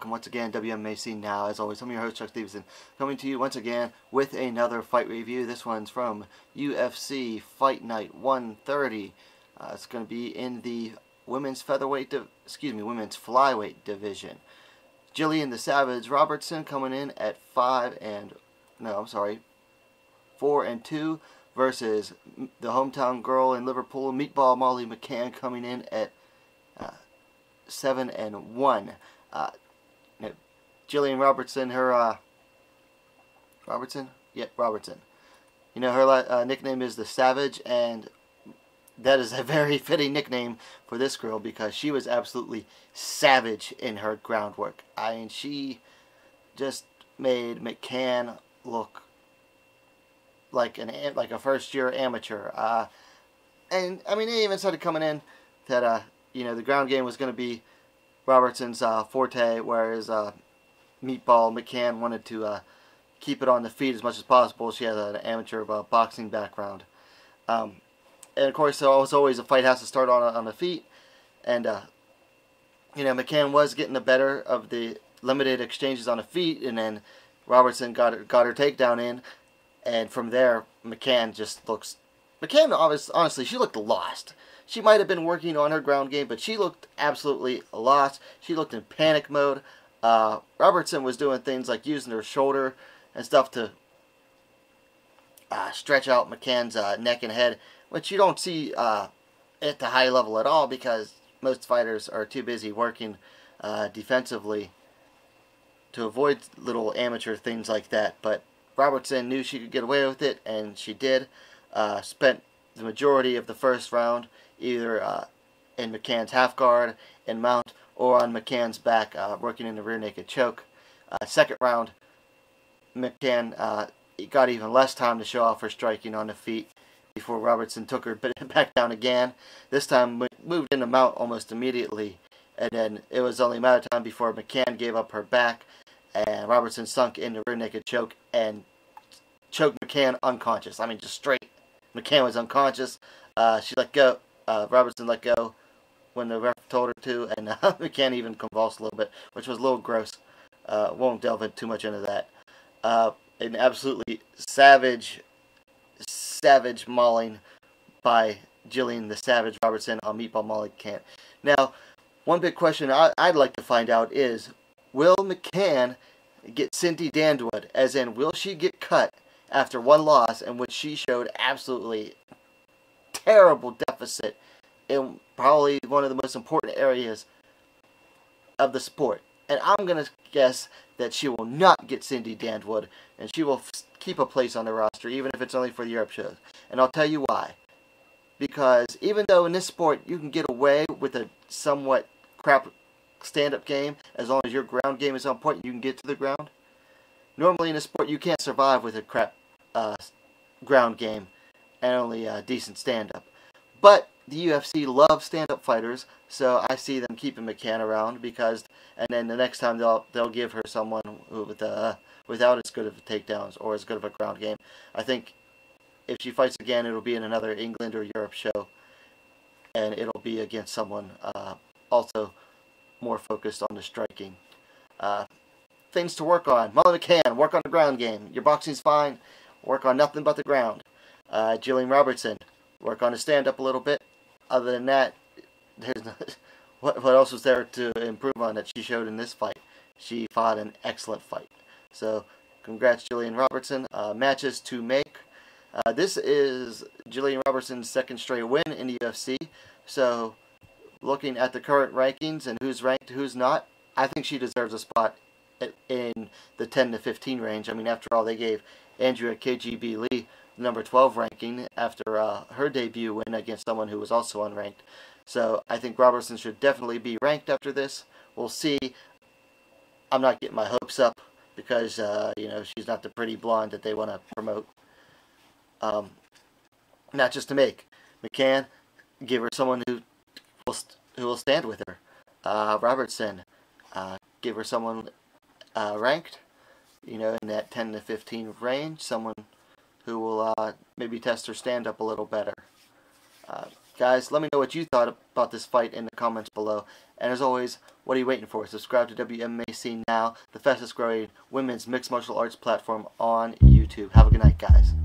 welcome once again, WMMA Now. As always, I'm your host, Chuck Stevenson, coming to you once again with another fight review. This one's from UFC Fight Night 130. It's going to be in the women's flyweight division. Gillian the Savage Robertson coming in at 4-2 versus the hometown girl in Liverpool, Meatball Molly McCann, coming in at 7-1. Gillian Robertson, Robertson. You know, her nickname is the Savage, and that is a very fitting nickname for this girl because she was absolutely savage in her groundwork. I mean, she just made McCann look like a first-year amateur. And I mean, they even started coming in that you know, the ground game was going to be Robertson's forte, whereas Meatball McCann wanted to keep it on the feet as much as possible. She has an amateur boxing background. And of course, there was always a fight has to start on the feet. And, you know, McCann was getting the better of the limited exchanges on the feet, and then Robertson got her takedown in. And from there, McCann just looks... honestly, she looked lost. She might have been working on her ground game, but she looked absolutely lost. She looked in panic mode. Robertson was doing things like using her shoulder and stuff to stretch out McCann's neck and head, which you don't see at the high level at all because most fighters are too busy working defensively to avoid little amateur things like that. But Robertson knew she could get away with it, and she did. Spent the majority of the first round either in McCann's half guard and mount, or on McCann's back, working in the rear naked choke. Second round, McCann got even less time to show off her striking on the feet before Robertson took her back down again. This time moved into mount almost immediately, and then it was only a matter of time before McCann gave up her back, and Robertson sunk in the rear naked choke and choked McCann unconscious. I mean, just straight. McCann was unconscious. She let go. Robertson let go when the ref told her to, and McCann even convulsed a little bit, which was a little gross. Won't delve too much into that. An absolutely savage mauling by Gillian the Savage Robertson on Meatball Molly McCann. Now, one big question I'd like to find out is, will McCann get Cindy Dandwood? As in, will she get cut after one loss in which she showed absolutely terrible deficit in probably one of the most important areas of the sport? And I'm going to guess that she will not get Cindy Dandwood, and she will keep a place on the roster, even if it's only for the Europe shows. And I'll tell you why. Because even though in this sport you can get away with a somewhat crap stand-up game, as long as your ground game is on point, you can get to the ground. Normally in this sport you can't survive with a crap ground game and only decent stand-up. But the UFC loves stand-up fighters, so I see them keeping McCann around because, and then the next time they'll give her someone without as good of takedowns or as good of a ground game. I think if she fights again, it'll be in another England or Europe show, and it'll be against someone also more focused on the striking. Things to work on. Molly McCann, work on the ground game. Your boxing's fine. Work on nothing but the ground. Gillian Robertson, work on the stand-up a little bit. Other than that, there's not, what else was there to improve on that she showed in this fight? She fought an excellent fight. So, congrats, Gillian Robertson. Matches to make. This is Gillian Robertson's second straight win in the UFC. So, looking at the current rankings and who's ranked, who's not, I think she deserves a spot in the 10 to 15 range. I mean, after all, they gave Andrea KGB Lee the number 12 ranking after her debut win against someone who was also unranked. So I think Robertson should definitely be ranked after this. We'll see. I'm not getting my hopes up because, you know, she's not the pretty blonde that they want to promote. Not just to make. McCann, give her someone who will stand with her. Robertson, give her someone ranked, you know, in that 10 to 15 range, someone who will maybe test her stand-up a little better. Guys, let me know what you thought about this fight in the comments below. And as always, what are you waiting for? Subscribe to WMMA now, the fastest growing women's mixed martial arts platform on YouTube. Have a good night, guys.